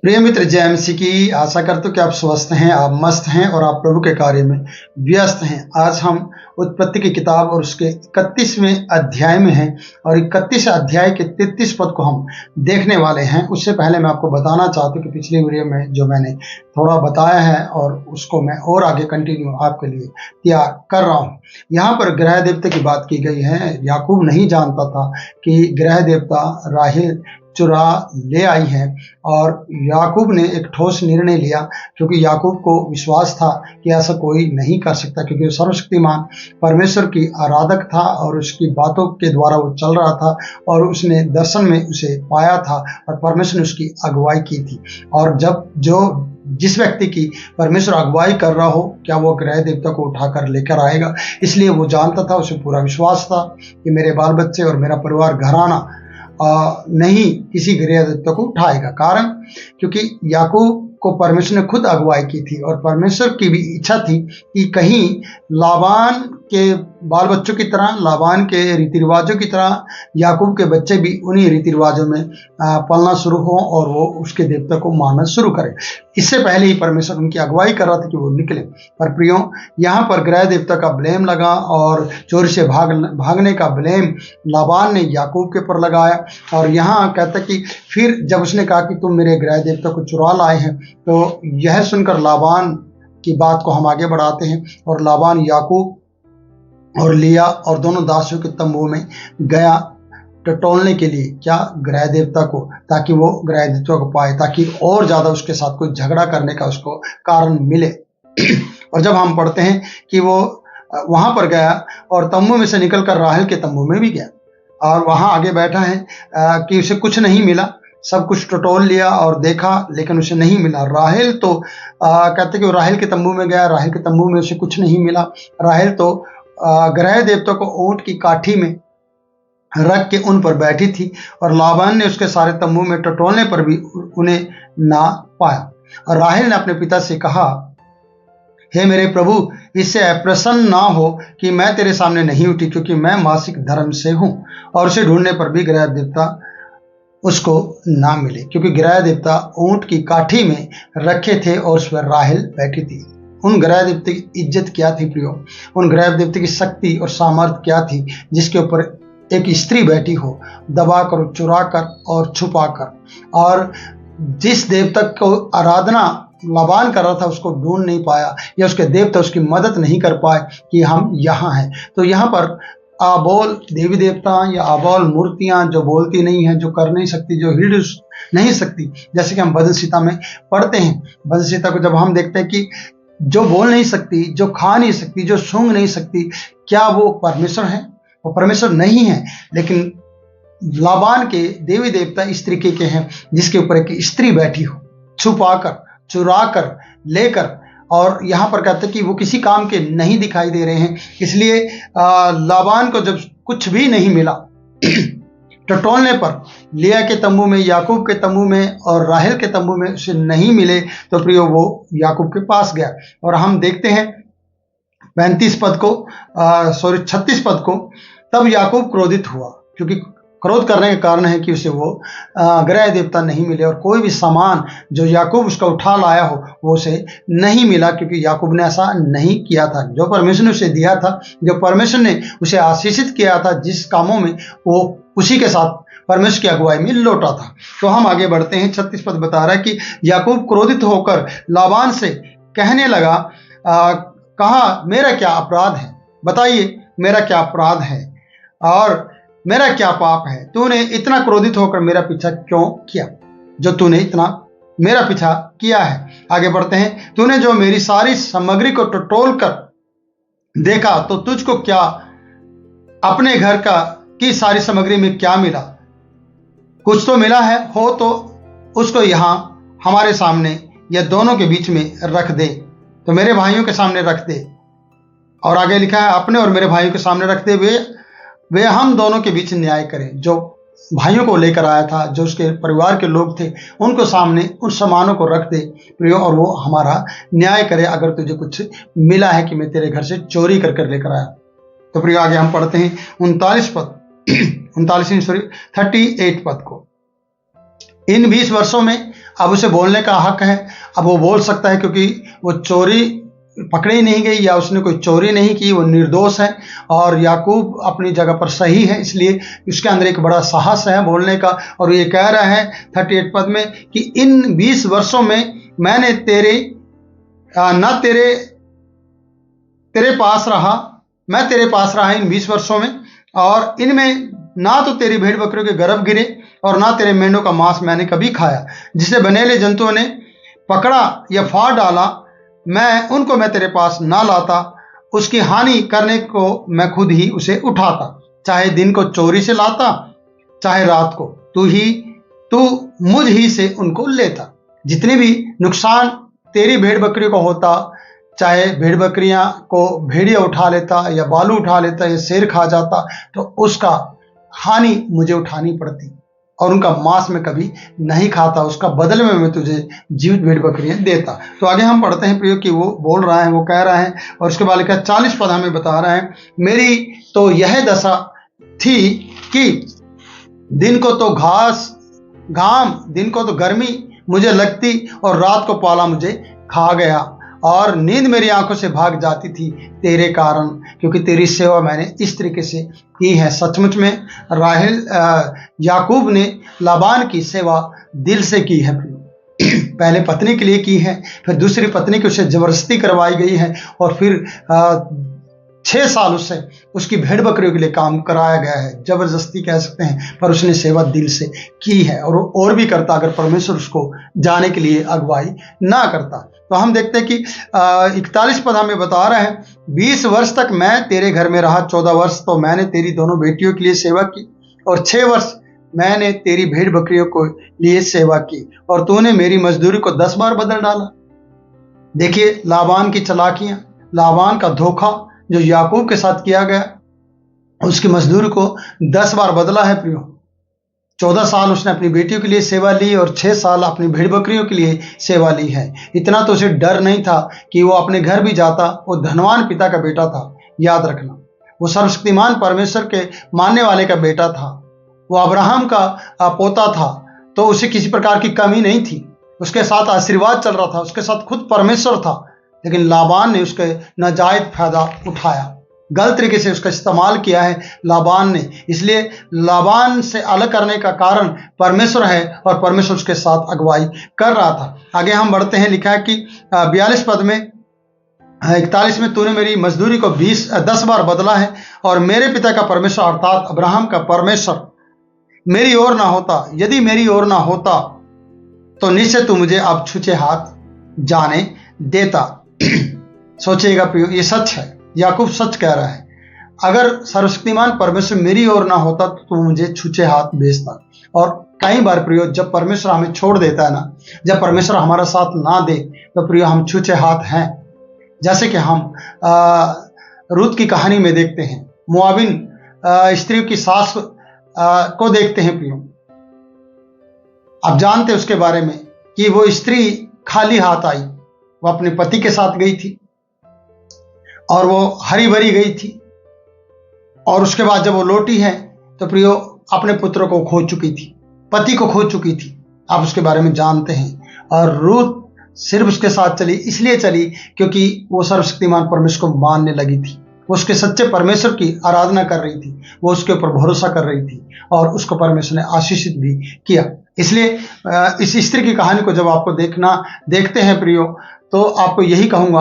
प्रिय मित्र, जय मसीह की। आशा करते हो कि आप स्वस्थ हैं, आप मस्त हैं और आप प्रभु के कार्य में व्यस्त हैं। आज हम उत्पत्ति की किताब और उसके 31वें अध्याय में हैं और 31 अध्याय के 33 पद को हम देखने वाले हैं। उससे पहले मैं आपको बताना चाहता हूँ कि पिछली वीडियो में जो मैंने थोड़ा बताया है और उसको मैं और आगे कंटिन्यू आपके लिए तैयार कर रहा हूँ। यहाँ पर ग्रह देवता की बात की गई है। याकूब नहीं जानता था कि ग्रह देवता राहेल चुरा ले आई है और याकूब ने एक ठोस निर्णय लिया, क्योंकि याकूब को विश्वास था कि ऐसा कोई नहीं कर सकता, क्योंकि वो सर्वशक्तिमान परमेश्वर की आराधक था और उसकी बातों के द्वारा वो चल रहा था और उसने दर्शन में उसे पाया था और परमेश्वर ने उसकी अगुवाई की थी। और जब जिस व्यक्ति की परमेश्वर अगुवाई कर रहा हो, क्या वो ग्रह देवता को उठाकर लेकर आएगा। इसलिए वो जानता था, उसे पूरा विश्वास था कि मेरे बाल बच्चे और मेरा परिवार घराना नहीं किसी ग्रह देवता को उठाएगा। कारण क्योंकि याकूब को परमेश्वर ने खुद अगुवाई की थी और परमेश्वर की भी इच्छा थी कि कहीं लाबान के बाल बच्चों की तरह, लाबान के रीति रिवाजों की तरह याकूब के बच्चे भी उन्हीं रीति रिवाजों में पलना शुरू हो और वो उसके देवता को मानना शुरू करें। इससे पहले ही परमेश्वर उनकी अगुवाई कर रहा था कि वो निकले। पर प्रियो, यहाँ पर ग्रह देवता का ब्लेम लगा और चोरी से भागने का ब्लेम लाबान ने याकूब के ऊपर लगाया। और यहाँ कहता कि फिर जब उसने कहा कि तुम मेरे ग्रह देवता को चुरा लाए हैं, तो यह सुनकर लाबान की बात को हम आगे बढ़ाते हैं। और लाबान याकूब और लिया और दोनों दासियों के तंबू में गया टटोलने के लिए, क्या, ग्रह देवता को, ताकि वो ग्रह देवता को पाए, ताकि और ज्यादा उसके साथ कोई झगड़ा करने का उसको कारण मिले। और जब हम पढ़ते हैं कि वो वहां पर गया और तंबू में से निकलकर राहेल के तंबू में भी गया और वहां आगे बैठा है कि उसे कुछ नहीं मिला। सब कुछ टटोल लिया और देखा, लेकिन उसे नहीं मिला। राहेल तो कहते कि वो राहेल के तंबू में गया, राहेल के तंबू में उसे कुछ नहीं मिला। राहेल तो ग्रह देवता को ऊंट की काठी में रख के उन पर बैठी थी और लाबान ने उसके सारे तंबू में टटोलने पर भी उन्हें ना पाया। और राहेल ने अपने पिता से कहा, हे मेरे प्रभु, इससे अप्रसन्न ना हो कि मैं तेरे सामने नहीं उठी, क्योंकि मैं मासिक धर्म से हूं। और उसे ढूंढने पर भी ग्रह देवता उसको ना मिले, क्योंकि ग्रह देवता ऊंट की काठी में रखे थे और उस पर राहेल बैठी थी। उन ग्रह देवते की इज्जत क्या थी प्रियो, उन ग्रह देवते की शक्ति और सामर्थ्य क्या थी, जिसके ऊपर एक स्त्री बैठी हो, दबा कर, चुरा कर और छुपा कर। और जिस देवता को आराधना लाबान कर रहा था उसको ढूंढ नहीं पाया, या उसके देवता उसकी मदद नहीं कर पाए कि हम यहाँ हैं। तो यहाँ पर आबोल देवी देवता या आबोल मूर्तियां जो बोलती नहीं है, जो कर नहीं सकती, जो हिल नहीं सकती, जैसे कि हम भजन सीता में पढ़ते हैं। भजन सीता को जब हम देखते हैं कि जो बोल नहीं सकती, जो खा नहीं सकती, जो सूंघ नहीं सकती, क्या वो परमेश्वर है? वो परमेश्वर नहीं है। लेकिन लाबान के देवी देवता इस तरीके के हैं जिसके ऊपर एक स्त्री बैठी हो, छुपाकर, चुराकर, लेकर। और यहाँ पर कहते हैं कि वो किसी काम के नहीं दिखाई दे रहे हैं। इसलिए लाबान को जब कुछ भी नहीं मिला टटोलने पर, लिया के तंबू में, याकूब के तंबू में और राहेल के तंबू में उसे नहीं मिले, तो प्रियो वो याकूब के पास गया। और हम देखते हैं 36 पद को, तब याकूब क्रोधित हुआ, क्योंकि क्रोध करने का कारण है कि उसे वो ग्रह देवता नहीं मिले और कोई भी सामान जो याकूब उसका उठा लाया हो वो उसे नहीं मिला, क्योंकि याकूब ने ऐसा नहीं किया था। जो परमेश्वर ने उसे दिया था, जो परमेश्वर ने उसे आशीषित किया था, जिस कामों में वो उसी के साथ परमेश्वर की अगुवाई में लौटा था। तो हम आगे बढ़ते हैं। 36 पद बता रहा है कि याकूब क्रोधित होकर लाबान से कहने लगा, कहा, मेरा क्या अपराध है? बताइए, मेरा क्या अपराध है और मेरा क्या पाप है? तूने इतना क्रोधित होकर मेरा पीछा क्यों किया, जो तूने इतना मेरा पीछा किया है? आगे बढ़ते हैं। तूने जो मेरी सारी सामग्री को टटोल कर देखा, तो तुझको क्या अपने घर की सारी सामग्री में क्या मिला? कुछ तो मिला है हो तो उसको यहाँ हमारे सामने या दोनों के बीच में रख दे। तो मेरे भाइयों के सामने रख दे। और आगे लिखा है, अपने और मेरे भाइयों के सामने रख दे, वे हम दोनों के बीच न्याय करें। जो भाइयों को लेकर आया था, जो उसके परिवार के लोग थे, उनको सामने उन सामानों को रख दे प्रियो, और वो हमारा न्याय करे, अगर तुझे कुछ मिला है कि मैं तेरे घर से चोरी कर कर लेकर आया। तो प्रियो आगे हम पढ़ते हैं 38 पद को। इन 20 वर्षों में अब उसे बोलने का हक है, अब वो बोल सकता है क्योंकि वो चोरी पकड़ी नहीं गई या उसने कोई चोरी नहीं की, वो निर्दोष है और याकूब अपनी जगह पर सही है, इसलिए उसके अंदर एक बड़ा साहस है बोलने का। और ये कह रहा है 38 पद में कि इन 20 वर्षों में मैंने तेरे पास रहा, मैं तेरे पास रहा इन 20 वर्षों में, और इनमें ना तो तेरी भेड़ बकरियों के गर्भ गिरे और ना तेरे मेंढों का मांस मैंने कभी खाया। जिसे बनेले जंतुओं ने पकड़ा या फाड़ डाला, मैं तेरे पास ना लाता। उसकी हानि करने को मैं खुद ही उसे उठाता, चाहे दिन को चोरी से लाता चाहे रात को, तू मुझ ही से उनको लेता। जितने भी नुकसान तेरी भेड़ बकरियों को होता, चाहे भेड़ बकरियां को भेड़िया उठा लेता या बालू उठा लेता या शेर खा जाता, तो उसका हानि मुझे उठानी पड़ती और उनका मांस में कभी नहीं खाता, उसका बदले में मैं तुझे जीवित भेड़ बकरियां देता। तो आगे हम पढ़ते हैं प्रियो कि वो बोल रहा है, वो कह रहा है, और उसके बाद लिखा 40 पद हमें बता रहा है, मेरी तो यह दशा थी कि दिन को तो घाम, दिन को तो गर्मी मुझे लगती और रात को पाला मुझे खा गया, और नींद मेरी आंखों से भाग जाती थी तेरे कारण, क्योंकि तेरी सेवा मैंने इस तरीके से की है। सचमुच में याकूब ने लाबान की सेवा दिल से की है। पहले पत्नी के लिए की है, फिर दूसरी पत्नी की उसे जबरदस्ती करवाई गई है, और फिर 6 साल उससे उसकी भेड़ बकरियों के लिए काम कराया गया है, जबरदस्ती कह सकते हैं, पर उसने सेवा दिल से की है और भी करता अगर परमेश्वर उसको जाने के लिए अगुवाई ना करता। तो हम देखते हैं कि 41 पद हमें बता रहा है, 20 वर्ष तक मैं तेरे घर में रहा, 14 वर्ष तो मैंने तेरी दोनों बेटियों के लिए सेवा की, और 6 वर्ष मैंने तेरी भेड़ बकरियों को लिए सेवा की, और तूने मेरी मजदूरी को 10 बार बदल डाला। देखिए लाबान की चालाकियां, लाबान का धोखा जो याकूब के साथ किया गया, उसकी मजदूरी को 10 बार बदला है प्रियो। 14 साल उसने अपनी बेटियों के लिए सेवा ली और 6 साल अपनी भेड़ बकरियों के लिए सेवा ली है। इतना तो उसे डर नहीं था कि वो अपने घर भी जाता, वो धनवान पिता का बेटा था, याद रखना, वो सर्वशक्तिमान परमेश्वर के मानने वाले का बेटा था, वो अब्राहम का पोता था, तो उसे किसी प्रकार की कमी नहीं थी, उसके साथ आशीर्वाद चल रहा था, उसके साथ खुद परमेश्वर था, लेकिन लाबान ने उसके नाजायज फायदा उठाया, गलत तरीके से उसका इस्तेमाल किया है लाबान ने। इसलिए लाबान से अलग करने का कारण परमेश्वर है और परमेश्वर उसके साथ अगुवाई कर रहा था। आगे हम बढ़ते हैं, लिखा है कि 42 पद में 41 में, तूने मेरी मजदूरी को 10 बार बदला है, और मेरे पिता का परमेश्वर अर्थात अब्राहम का परमेश्वर मेरी ओर ना होता, यदि मेरी ओर ना होता तो निश्चय तू मुझे अब छूछे हाथ जाने देता। सोचिएगा प्रियो, ये सच है, याकूब सच कह रहा है, अगर सर्वशक्तिमान परमेश्वर मेरी ओर ना होता तो तू मुझे छूछे हाथ भेजता। और कई बार प्रियो जब परमेश्वर हमें छोड़ देता है ना, जब परमेश्वर हमारा साथ ना दे, तो प्रियो हम छूछे हाथ हैं। जैसे कि हम रूत की कहानी में देखते हैं, मोआबिन स्त्रियों की सास को देखते हैं प्रियो, आप जानते हैं उसके बारे में कि वो स्त्री खाली हाथ आई, वो अपने पति के साथ गई थी और वो हरी भरी गई थी, और उसके बाद जब वो लौटी है तो प्रियो अपने पुत्र को खो चुकी थी, पति को खो चुकी थी, आप उसके बारे में जानते हैं। और रूत सिर्फ उसके साथ चली, इसलिए चली क्योंकि वो सर्वशक्तिमान परमेश्वर को मानने लगी थी, वो उसके सच्चे परमेश्वर की आराधना कर रही थी, वो उसके ऊपर भरोसा कर रही थी, और उसको परमेश्वर ने आशीषित भी किया। इसलिए इस स्त्री की कहानी को जब आपको देखते हैं प्रियो, तो आपको यही कहूंगा,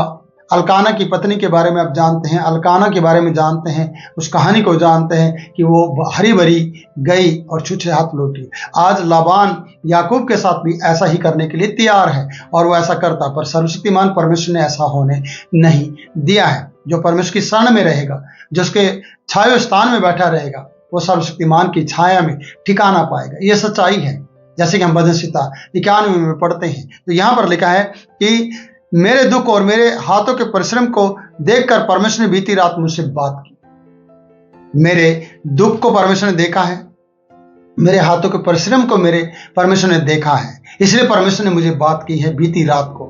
अलकाना की पत्नी के बारे में आप जानते हैं, अलकाना के बारे में जानते हैं, उस कहानी को जानते हैं कि वो हरी भरी गई और छूछे हाथ लौटी। आज लाबान याकूब के साथ भी ऐसा ही करने के लिए तैयार है, और वो ऐसा करता, पर सर्वशक्तिमान परमेश्वर ने ऐसा होने नहीं दिया है। जो परमेश्वर की शरण में रहेगा, जो उसके छाया स्थान में बैठा रहेगा, वो सर्वशक्तिमान की छाया में ठिकाना पाएगा। ये सच्चाई है, जैसे कि हम भजन संहिता 91 में पढ़ते हैं, तो यहाँ पर लिखा है कि मेरे दुख और मेरे हाथों के परिश्रम को देखकर परमेश्वर ने बीती रात मुझसे बात की। मेरे दुख को परमेश्वर ने देखा है, मेरे हाथों के परिश्रम को मेरे परमेश्वर ने देखा है, इसलिए परमेश्वर ने मुझे बात की है बीती रात को।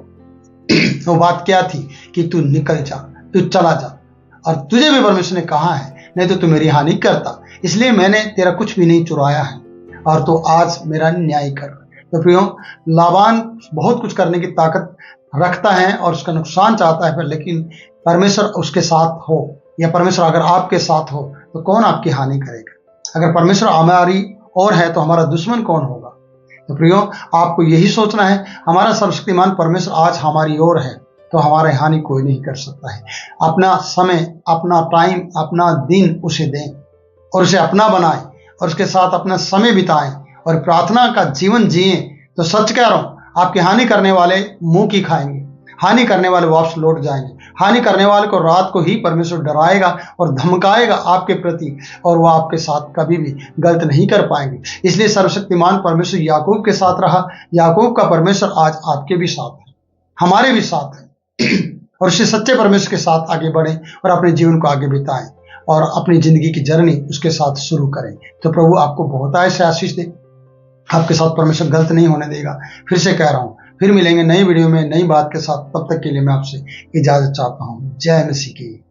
वो बात क्या थी कि तू निकल जा, तू चला जा, और तुझे भी परमेश्वर ने कहा है नहीं तो तू मेरी हानि करता, इसलिए मैंने तेरा कुछ भी नहीं चुराया है, और तू आज मेरा न्याय कर। तो प्रियो, लाबान बहुत कुछ करने की ताकत रखता है और उसका नुकसान चाहता है, लेकिन परमेश्वर उसके साथ हो, या परमेश्वर अगर आपके साथ हो तो कौन आपकी हानि करेगा। अगर परमेश्वर हमारी ओर है तो हमारा दुश्मन कौन होगा। तो प्रियो, आपको यही सोचना है, हमारा सर्वशक्तिमान परमेश्वर आज हमारी ओर है तो हमारे हानि कोई नहीं कर सकता है। अपना समय, अपना टाइम, अपना दिन उसे दें और उसे अपना बनाएं और उसके साथ अपना समय बिताएं और प्रार्थना का जीवन जिए। तो सच कह रहा हूं, आपकी हानि करने वाले मुंह की खाएंगे, हानि करने वाले वापस लौट जाएंगे। हानि करने वाले को रात को ही परमेश्वर डराएगा और धमकाएगा आपके प्रति, और वो आपके साथ कभी भी गलत नहीं कर पाएंगे। इसलिए सर्वशक्तिमान परमेश्वर याकूब के साथ रहा, याकूब का परमेश्वर आज आपके भी साथ है, हमारे भी साथ है। और उसी सच्चे परमेश्वर के साथ आगे बढ़ें और अपने जीवन को आगे बिताएं और अपनी जिंदगी की जर्नी उसके साथ शुरू करें। तो प्रभु आपको बहुत ऐसे आशीष दे, आपके साथ परमेश्वर गलत नहीं होने देगा। फिर से कह रहा हूं, फिर मिलेंगे नई वीडियो में नई बात के साथ। तब तक के लिए मैं आपसे इजाजत चाहता हूं। जय मसीह की।